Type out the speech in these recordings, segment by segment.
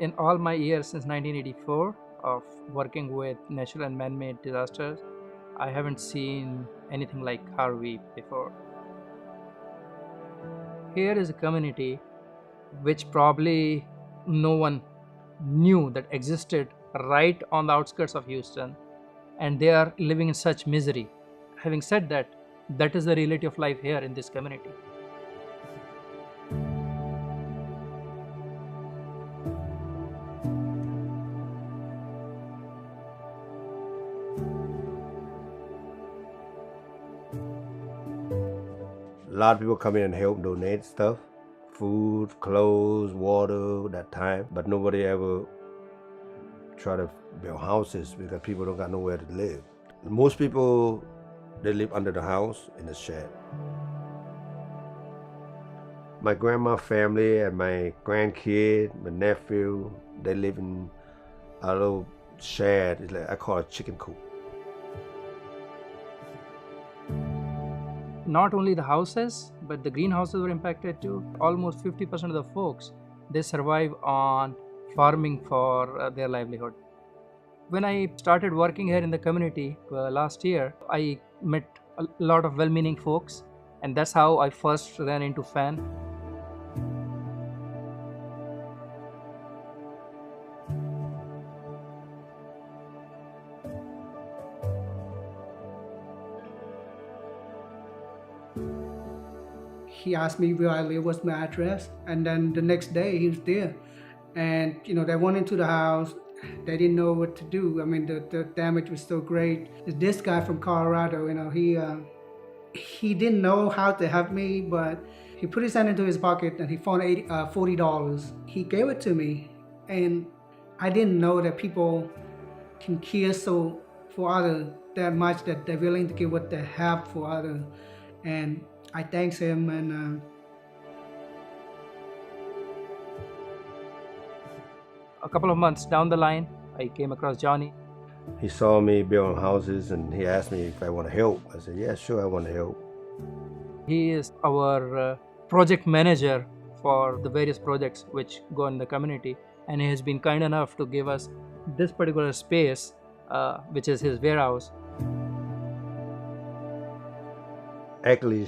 In all my years since 1984 of working with natural and man-made disasters, I haven't seen anything like Harvey before. Here is a community which probably no one knew that existed right on the outskirts of Houston, and they are living in such misery. Having said that, that is the reality of life here in this community. A lot of people come in and help donate stuff, food, clothes, water, that time, but nobody ever try to build houses because people don't got nowhere to live. Most people, they live under the house in the shed. My grandma family and my grandkid, my nephew, they live in a little shed. It's like, I call it chicken coop. Not only the houses, but the greenhouses were impacted too. Almost 50% of the folks, they survive on farming for their livelihood. When I started working here in the community last year, I met a lot of well-meaning folks, and that's how I first ran into FAN. He asked me where I live, what's my address, and then the next day he was there. And they went into the house. They didn't know what to do. I mean, the damage was so great. This guy from Colorado, he didn't know how to help me, but he put his hand into his pocket and he found $40. He gave it to me, and I didn't know that people can care so for others that much that they're willing to give what they have for others. And I thanks him. And a couple of months down the line, I came across Johnny. He saw me building houses and he asked me if I want to help. I said, yeah, sure, I want to help. He is our project manager for the various projects which go in the community, and he has been kind enough to give us this particular space, which is his warehouse. Actually,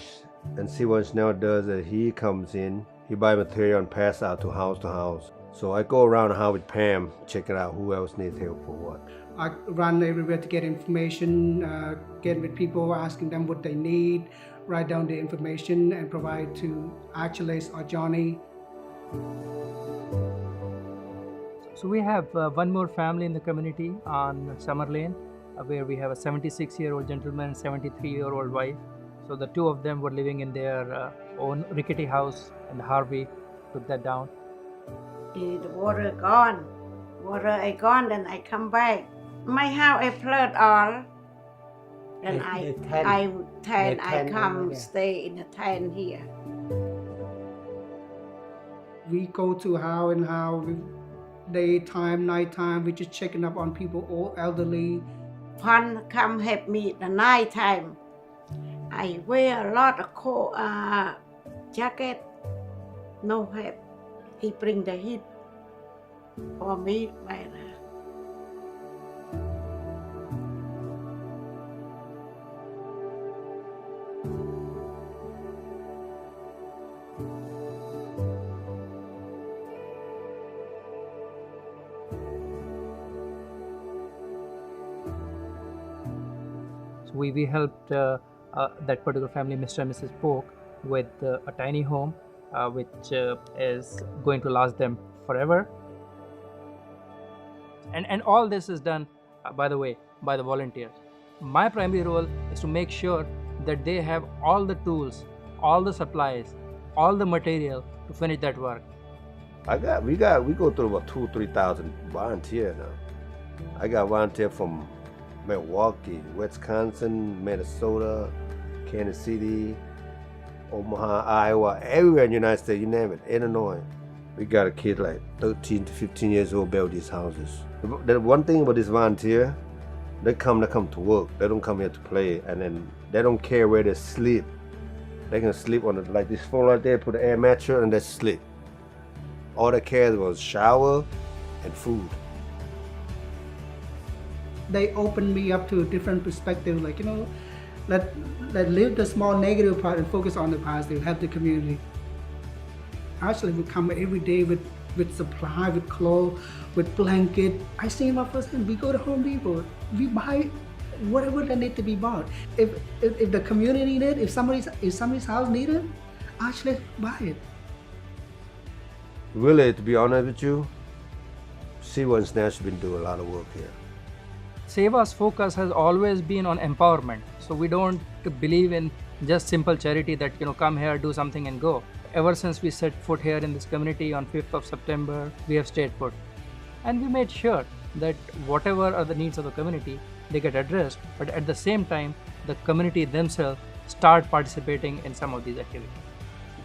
and Sewa now does that. He comes in, he buy material and pass out to house. So I go around the house with Pam, checking out who else needs help for what. I run everywhere to get information, get with people, asking them what they need, write down the information and provide to Achilles or Johnny. So we have one more family in the community on Summer Lane, where we have a 76-year-old gentleman and 73-year-old wife. So the two of them were living in their own rickety house, and Harvey took that down. The water gone. Water I gone, then I come back. My house I flood all. Then I come stay in the tent here. We go to how and how, daytime, nighttime, we just checking up on people, all elderly. Pon come help me the night time. I wear a lot of coat, jacket, no help. He bring the heat for me. So we helped that particular family, Mr. and Mrs. Polk, with a tiny home which is going to last them forever. And all this is done, by the way, by the volunteers. My primary role is to make sure that they have all the tools, all the supplies, all the material to finish that work. We go through about 2,000-3,000 volunteers now. I got volunteers from Milwaukee, Wisconsin, Minnesota, Kansas City, Omaha, Iowa, everywhere in the United States, you name it, Illinois. We got a kid like 13 to 15 years old build these houses. The one thing about this volunteer, they come to work. They don't come here to play, and then they don't care where they sleep. They can sleep on it like this floor right there, put an air mattress and they sleep. All they care was shower, and food. They opened me up to a different perspective, like, let leave the small negative part and focus on the positive, help the community. Actually, we come every day with supply, with clothes, with blanket. I see my firsthand. We go to Home Depot, we buy whatever that need to be bought. If the community need it, if somebody's house need it, actually buy it. Really, to be honest with you, Sewa International been doing a lot of work here. Sewa's focus has always been on empowerment. So we don't believe in just simple charity that, come here, do something and go. Ever since we set foot here in this community on 5th of September, we have stayed put. And we made sure that whatever are the needs of the community, they get addressed, but at the same time, the community themselves start participating in some of these activities.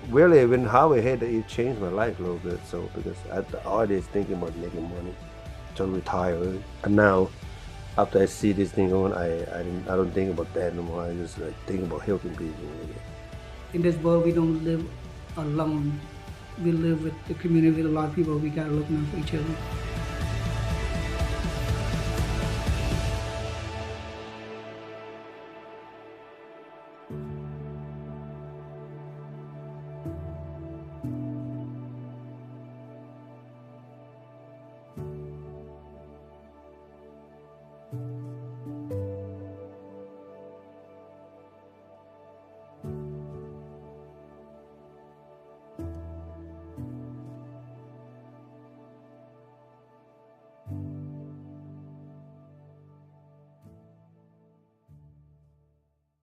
Really, when Harvey had it changed my life a little bit. So because I always thinking about making money to retire early, and now after I see this thing on, I don't think about that no more. I just think about helping people. In this world, we don't live alone. We live with the community, with a lot of people. We gotta look out for each other.